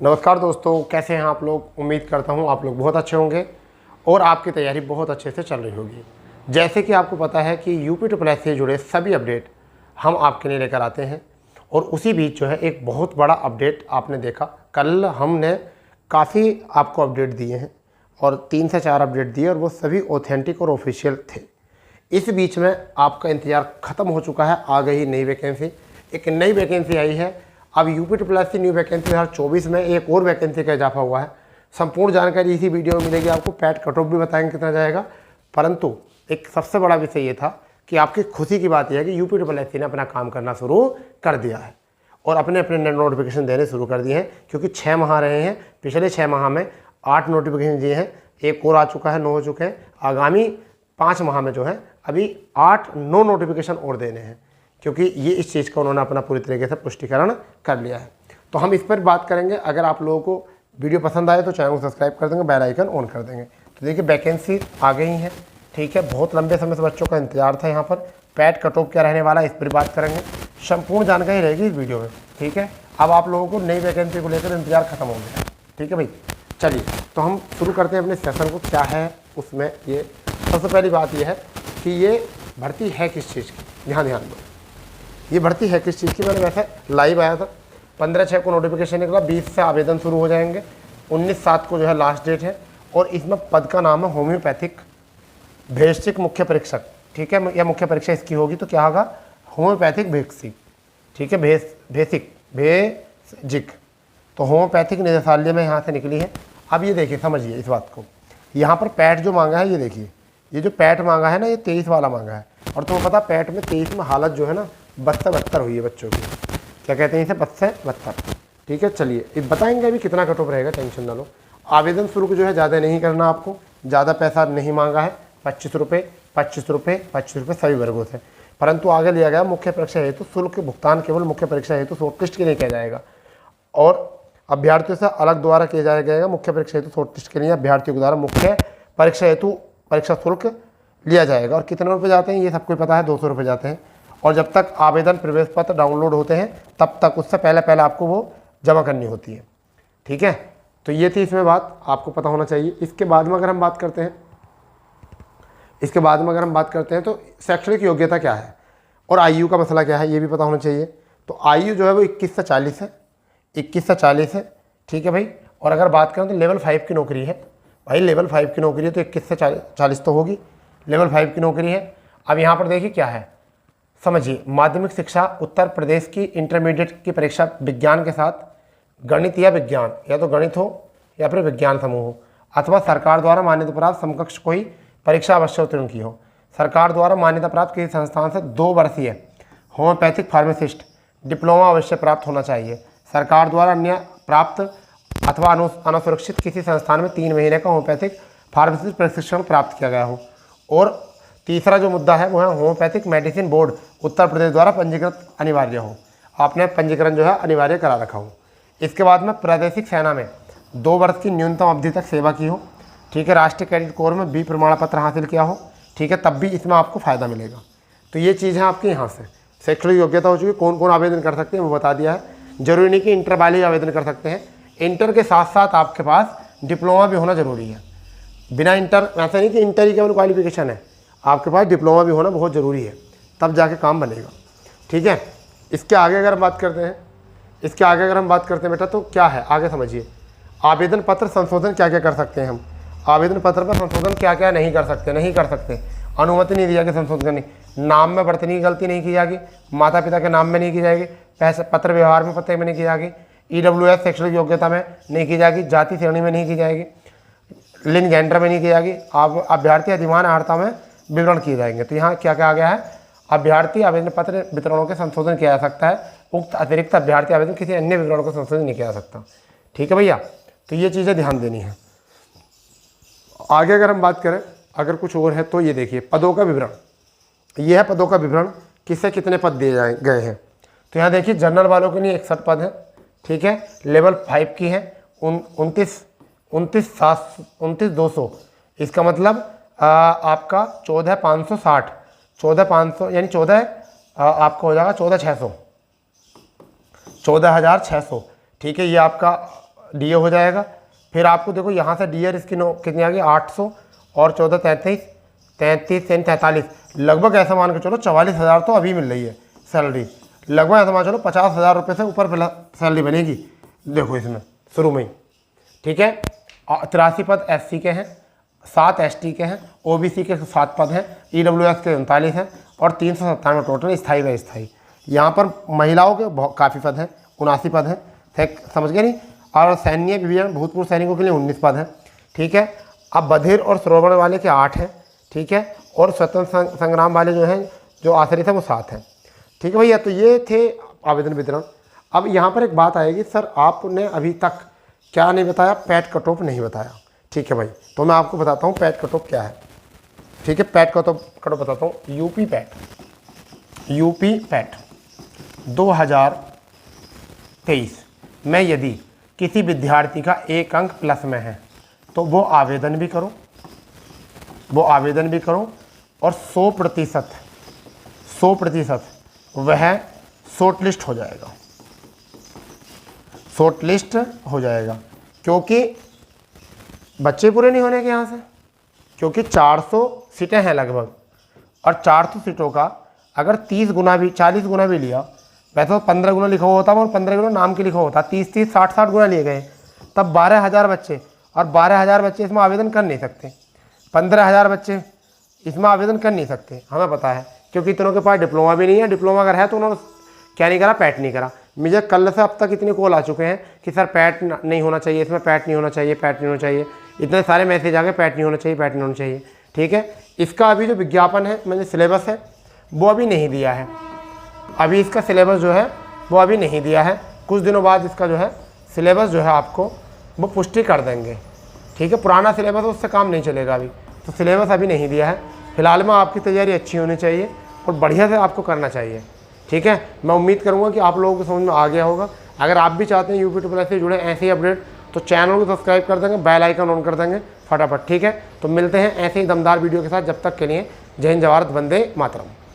नमस्कार दोस्तों, कैसे हैं आप लोग। उम्मीद करता हूं आप लोग बहुत अच्छे होंगे और आपकी तैयारी बहुत अच्छे से चल रही होगी। जैसे कि आपको पता है कि यूपी ट्रिपल एस से जुड़े सभी अपडेट हम आपके लिए लेकर आते हैं और उसी बीच जो है एक बहुत बड़ा अपडेट आपने देखा। कल हमने काफ़ी आपको अपडेट दिए हैं और 3 से 4 अपडेट दिए और वो सभी ऑथेंटिक और ऑफिशियल थे। इस बीच में आपका इंतज़ार ख़त्म हो चुका है, आ गई नई वैकेंसी। एक नई वैकेंसी आई है। अब UP triple S C new vacancy 2024 में एक और वैकेंसी का इजाफा हुआ है। संपूर्ण जानकारी इसी वीडियो में मिलेगी आपको। पैट कट ऑफ भी बताएंगे कितना जाएगा, परंतु एक सबसे बड़ा विषय ये था कि आपकी खुशी की बात यह है कि यूपी ट्रिपल एस सी ने अपना काम करना शुरू कर दिया है और अपने अपने नोटिफिकेशन देने शुरू कर दिए हैं। क्योंकि 6 माह रहे हैं, पिछले 6 माह में 8 नोटिफिकेशन दिए हैं, एक और आ चुका है, 9 हो चुके हैं। आगामी 5 माह में जो है अभी 8-9 नोटिफिकेशन और देने हैं, क्योंकि ये इस चीज़ का उन्होंने अपना पूरी तरीके से पुष्टिकरण कर लिया है। तो हम इस पर बात करेंगे। अगर आप लोगों को वीडियो पसंद आए तो चैनल को सब्सक्राइब कर देंगे, बेल आइकन ऑन कर देंगे। तो देखिए वैकेंसी आ गई है, ठीक है। बहुत लंबे समय से बच्चों का इंतजार था। यहाँ पर पैट कट ऑफ क्या रहने वाला है इस पर बात करेंगे। संपूर्ण जानकारी रहेगी इस वीडियो में, ठीक है। अब आप लोगों को नई वैकेंसी को लेकर इंतजार खत्म हो गया है, ठीक है भाई। चलिए तो हम शुरू करते हैं अपने सेशन को। क्या है उसमें, ये सबसे पहली बात ये है कि ये भर्ती है किस चीज़ की। ध्यान दो, ये भर्ती है किस चीज़ की। मैंने वैसे लाइव आया था, 15/6 को नोटिफिकेशन निकला, 20 से आवेदन शुरू हो जाएंगे, 19/7 को जो है लास्ट डेट है। और इसमें पद का नाम है होम्योपैथिक भेषजिक मुख्य परीक्षक, ठीक है। या मुख्य परीक्षा इसकी होगी तो क्या होगा, होम्योपैथिक भेषजिक, ठीक है। भेषजिक तो होम्योपैथिक निदेशालय में यहाँ से निकली है। अब ये देखिए, समझिए इस बात को। यहाँ पर पैट जो मांगा है, ये देखिए, ये जो पैट मांगा है ना, ये 23 वाला मांगा है। और तुम्हें पता पैट में 23 में हालत जो है ना 72 से 72 हुई है बच्चों की। क्या कहते हैं इसे, 72 से 72, ठीक है। चलिए बताएंगे अभी कितना कट ऑफ रहेगा, टेंशन ना लो। आवेदन शुल्क जो है ज़्यादा नहीं करना आपको, ज़्यादा पैसा नहीं मांगा है। 25 रुपये 25 रुपये 25 रुपये सभी वर्गों से। परंतु आगे लिया गया मुख्य परीक्षा हेतु शुल्क भुगतान केवल मुख्य परीक्षा हेतु शॉर्टलिस्ट के लिए किया जाएगा और अभ्यर्थियों से अलग द्वारा किया जाएगा। मुख्य परीक्षा हेतु शॉर्टलिस्ट के लिए अभ्यर्थियों के द्वारा मुख्य परीक्षा हेतु परीक्षा शुल्क लिया जाएगा। और कितने रुपये जाते हैं ये सबको पता है, 200 रुपये जाते हैं। और जब तक आवेदन प्रवेश पत्र डाउनलोड होते हैं तब तक उससे पहले आपको वो जमा करनी होती है, ठीक है। तो ये थी इसमें बात, आपको पता होना चाहिए। इसके बाद में अगर हम बात करते हैं तो शैक्षणिक योग्यता क्या है और आयु का मसला क्या है ये भी पता होना चाहिए। तो आयु जो है वो 21 से 40 है, 21 से 40 है, ठीक है भाई। और अगर बात करें तो लेवल 5 की नौकरी है भाई, लेवल 5 की नौकरी है तो 21 से 40 तो होगी, लेवल 5 की नौकरी है। अब यहाँ पर देखिए क्या है, समझिए। माध्यमिक शिक्षा उत्तर प्रदेश की इंटरमीडिएट की परीक्षा विज्ञान के साथ गणित या विज्ञान, या तो गणित हो या फिर विज्ञान समूह हो, अथवा सरकार द्वारा मान्यता प्राप्त समकक्ष कोई परीक्षा अवश्य उत्तीर्ण की हो। सरकार द्वारा मान्यता प्राप्त किसी संस्थान से 2 वर्षीय होम्योपैथिक फार्मासिस्ट डिप्लोमा अवश्य प्राप्त होना चाहिए। सरकार द्वारा अन्य प्राप्त अथवा अनुसुरक्षित किसी संस्थान में 3 महीने का होम्योपैथिक फार्मासिस्ट प्रशिक्षण प्राप्त किया गया हो। और तीसरा जो मुद्दा है वो है homeopathic medicine board Uttar Pradesh द्वारा पंजीकृत अनिवार्य हो, आपने पंजीकरण जो है अनिवार्य करा रखा हो। इसके बाद में प्रादेशिक सेना में 2 वर्ष की न्यूनतम अवधि तक सेवा की हो, ठीक है। राष्ट्रीय कैडेट कोर में B प्रमाण पत्र हासिल किया हो, ठीक है, तब भी इसमें आपको फ़ायदा मिलेगा। तो ये चीज़ है आपकी यहाँ से। शैक्षणिक योग्यता हो चुकी है, कौन कौन आवेदन कर सकते हैं वो बता दिया है। जरूरी नहीं कि इंटर वाले ही आवेदन कर सकते हैं, इंटर के साथ साथ आपके पास डिप्लोमा भी होना ज़रूरी है। बिना इंटर, ऐसा नहीं कि इंटर ही केवल क्वालिफिकेशन है, आपके पास डिप्लोमा भी होना बहुत ज़रूरी है, तब जाके काम बनेगा, ठीक है। इसके आगे अगर हम बात करते हैं बेटा तो क्या है आगे समझिए। आवेदन पत्र संशोधन क्या क्या कर सकते हैं हम, आवेदन पत्र पर संशोधन क्या क्या नहीं कर सकते। अनुमति नहीं दी जाएगी संशोधन करने, नाम में वर्तनी की गलती नहीं की जाएगी, माता पिता के नाम में नहीं की जाएगी, पैसे पत्र व्यवहार में पते में नहीं की जाएगी, EWS शैक्षणिक योग्यता में नहीं की जाएगी, जाति श्रेणी में नहीं की जाएगी, लिंग जेंडर में नहीं की जाएगी। आप अभ्यर्थी अधिमान अर्हता में विवरण किए जाएंगे। तो यहाँ क्या क्या आ गया है, अभ्यर्थी आवेदन पत्र वितरणों के संशोधन किया जा सकता है, उक्त अतिरिक्त अभ्यर्थी आवेदन किसी अन्य विवरण को संशोधन नहीं किया जा सकता, ठीक है भैया। तो ये चीज़ें ध्यान देनी है। आगे अगर हम बात करें, अगर कुछ और है तो ये देखिए पदों का विवरण, ये है पदों का विवरण, किससे कितने पद दिए गए हैं। तो यहाँ देखिए जनरल वालों के लिए 61 पद है, ठीक है। लेवल 5 की है 29,200, इसका मतलब आपका 14,560, 14,500 यानी 14 आपका हो जाएगा 14,600, 14,600, ठीक है। ये आपका DA हो जाएगा। फिर आपको देखो यहाँ से DA इसकी कितनी आ गई 800 और 14 33 33 43, लगभग ऐसा मान के चलो 44,000 तो अभी मिल रही है सैलरी। लगभग ऐसा मान चलो 50,000 रुपये से ऊपर सैलरी बनेगी, देखो इसमें शुरू में ही। ठीक है, 83 पद SC के हैं, 7 ST के हैं, OBC के 7 पद हैं, EWS के 39 हैं और 397 टोटल स्थायी व अस्थायी। यहाँ पर महिलाओं के काफ़ी पद हैं, 79 पद हैं, समझ गए नहीं। और सैन्य विभाग भूतपूर्व सैनिकों के लिए 19 पद हैं। ठीक है, अब बधिर और श्रवण वाले के 8 हैं। ठीक है, और स्वतंत्र संग्राम वाले जो हैं, जो आश्रित हैं, वो 7 हैं। ठीक है भैया, तो ये थे आवेदन वितरण। अब यहाँ पर एक बात आएगी, सर आपने अभी तक क्या नहीं बताया, पैट कट ऑफ नहीं बताया। ठीक है भाई, तो मैं आपको बताता हूँ पैट कट ऑफ क्या है। ठीक है, पैट कट ऑफ बताता हूँ। यूपी पैट 2023 में यदि किसी विद्यार्थी का 1 अंक प्लस में है तो वो आवेदन भी करो, और 100% वह शॉर्ट लिस्ट हो जाएगा, क्योंकि बच्चे पूरे नहीं होने के यहाँ से, क्योंकि 400 सीटें हैं लगभग, और 400 सीटों का अगर 30 गुना भी 40 गुना भी लिया, वैसे तो 15 गुना लिखा हुआ होता और 15 गुना नाम के लिखा होता, 30 60 गुना लिए गए, तब 12,000 बच्चे, और 12,000 बच्चे इसमें आवेदन कर नहीं सकते, 15,000 बच्चे इसमें आवेदन कर नहीं सकते, हमें पता है, क्योंकि इतनों के पास डिप्लोमा भी नहीं है। डिप्लोमा अगर है तो उन्होंने क्या नहीं करा, पैट नहीं करा। मुझे कल से अब तक इतने कॉल आ चुके हैं कि सर पैट नहीं होना चाहिए, इसमें पैट नहीं होना चाहिए, पैट नहीं होना चाहिए, इतने सारे मैसेज आ गए, पैट नहीं होना चाहिए, पैट नहीं होना चाहिए। ठीक है, इसका अभी जो विज्ञापन है, मतलब सिलेबस है, वो अभी नहीं दिया है। अभी इसका सिलेबस जो है वो अभी नहीं दिया है, कुछ दिनों बाद इसका जो है सिलेबस जो है आपको वो पुष्टि कर देंगे। ठीक है, पुराना सिलेबस उससे काम नहीं चलेगा अभी, तो सिलेबस अभी नहीं दिया है। फिलहाल में आपकी तैयारी अच्छी होनी चाहिए और बढ़िया से आपको करना चाहिए। ठीक है, मैं उम्मीद करूँगा कि आप लोगों को समझ में आ गया होगा। अगर आप भी चाहते हैं यूपी ट्रिपल एस से जुड़े ऐसे ही अपडेट, तो चैनल को सब्सक्राइब कर देंगे, बेल आइकन ऑन कर देंगे फटाफट। ठीक है, तो मिलते हैं ऐसे ही दमदार वीडियो के साथ, जब तक के लिए जय हिंद, जय भारत, वंदे मातरम।